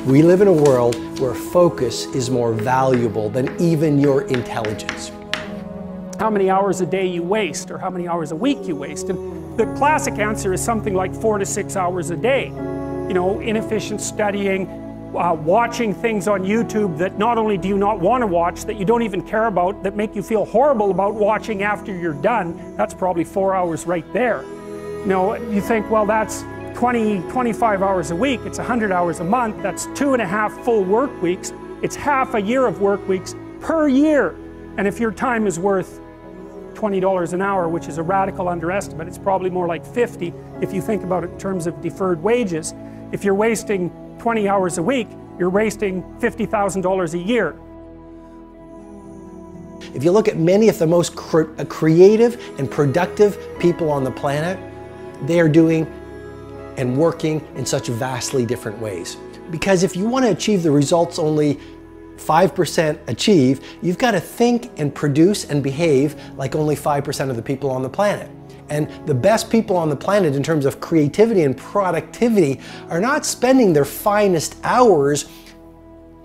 We live in a world where focus is more valuable than even your intelligence. How many hours a day you waste, or how many hours a week you waste. And the classic answer is something like 4 to 6 hours a day. You know, inefficient studying, watching things on YouTube that not only do you not want to watch, that you don't even care about, that make you feel horrible about watching after you're done. That's probably 4 hours right there. You know, you think, well, that's 25 hours a week, it's 100 hours a month, that's 2.5 full work weeks, it's half a year of work weeks per year. And if your time is worth $20 an hour, which is a radical underestimate, it's probably more like 50 if you think about it in terms of deferred wages. If you're wasting 20 hours a week, you're wasting $50,000 a year. If you look at many of the most creative and productive people on the planet, they are doing and working in such vastly different ways. Because if you want to achieve the results only 5% achieve, you've got to think and produce and behave like only 5% of the people on the planet. And the best people on the planet in terms of creativity and productivity are not spending their finest hours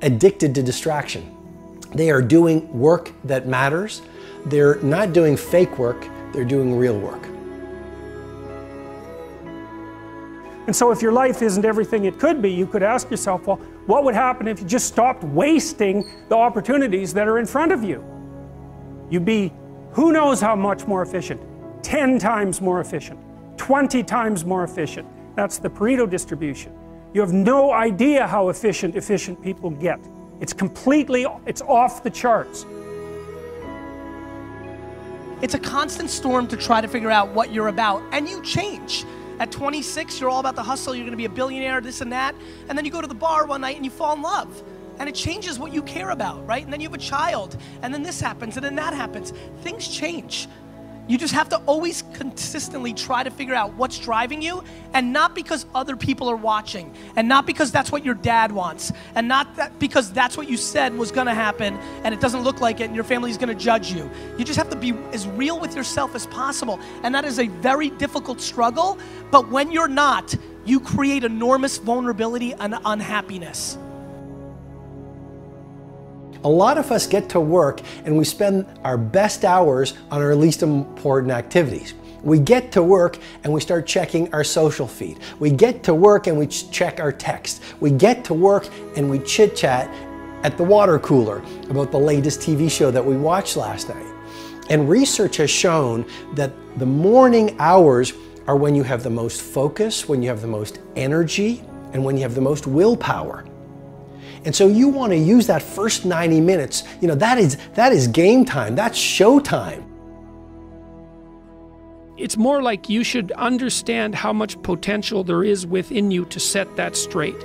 addicted to distraction. They are doing work that matters. They're not doing fake work, they're doing real work. And so if your life isn't everything it could be, you could ask yourself, well, what would happen if you just stopped wasting the opportunities that are in front of you? You'd be, who knows how much more efficient? 10 times more efficient, 20 times more efficient. That's the Pareto distribution. You have no idea how efficient people get. It's off the charts. It's a constant storm to try to figure out what you're about, and you change. At 26, you're all about the hustle, you're gonna be a billionaire, this and that, and then you go to the bar one night and you fall in love. And it changes what you care about, right? And then you have a child, and then this happens, and then that happens. Things change. You just have to always consistently try to figure out what's driving you, and not because other people are watching, and not because that's what your dad wants, and not because that's what you said was gonna happen, and it doesn't look like it, and your family's gonna judge you. You just have to be as real with yourself as possible, and that is a very difficult struggle, but when you're not, you create enormous vulnerability and unhappiness. A lot of us get to work and we spend our best hours on our least important activities. We get to work and we start checking our social feed. We get to work and we check our text. We get to work and we chit-chat at the water cooler about the latest TV show that we watched last night. And research has shown that the morning hours are when you have the most focus, when you have the most energy, and when you have the most willpower. And so you want to use that first 90 minutes, you know, that is game time, that's show time. It's more like you should understand how much potential there is within you to set that straight.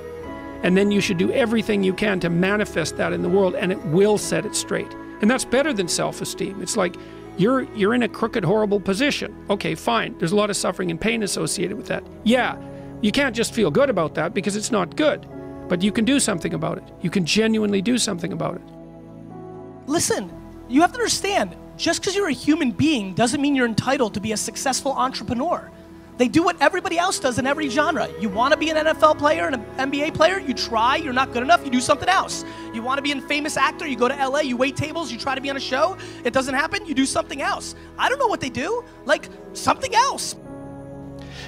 And then you should do everything you can to manifest that in the world, and it will set it straight. And that's better than self-esteem. It's like you're in a crooked, horrible position. Okay, fine, there's a lot of suffering and pain associated with that. Yeah, you can't just feel good about that because it's not good. But you can do something about it. You can genuinely do something about it. Listen, you have to understand, just because you're a human being doesn't mean you're entitled to be a successful entrepreneur. They do what everybody else does in every genre. You want to be an NFL player and an NBA player, you try, you're not good enough, you do something else. You want to be a famous actor, you go to LA, you wait tables, you try to be on a show, it doesn't happen, you do something else. I don't know what they do, like something else.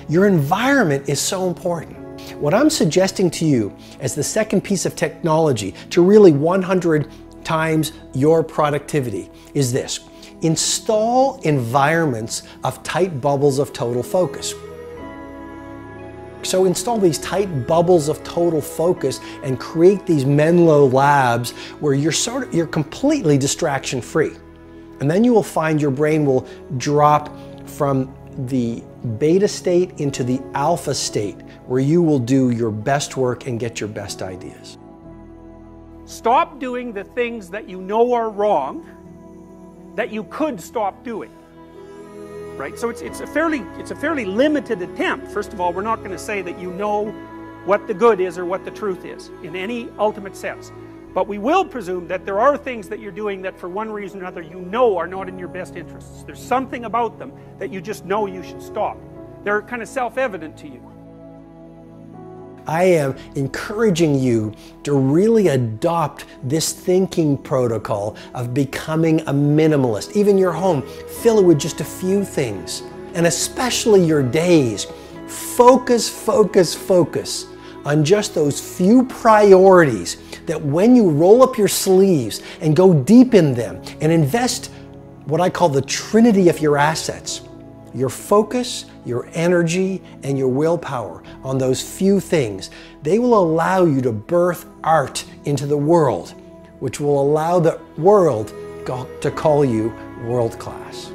Your environment is so important. What I'm suggesting to you as the second piece of technology to really 100 times your productivity is this. Install environments of tight bubbles of total focus. So install these tight bubbles of total focus and create these Menlo labs where you're completely distraction free. And then you will find your brain will drop from the beta state into the alpha state, where you will do your best work and get your best ideas. Stop doing the things that you know are wrong that you could stop doing. Right? So it's a fairly limited attempt. First of all, we're not going to say that you know what the good is or what the truth is in any ultimate sense. But we will presume that there are things that you're doing that for one reason or another you know are not in your best interests. There's something about them that you just know you should stop. They're kind of self-evident to you. I am encouraging you to really adopt this thinking protocol of becoming a minimalist. Even your home, fill it with just a few things. And especially your days, focus on just those few priorities that when you roll up your sleeves and go deep in them and invest what I call the trinity of your assets, your focus, your energy, and your willpower on those few things, they will allow you to birth art into the world, which will allow the world to call you world class.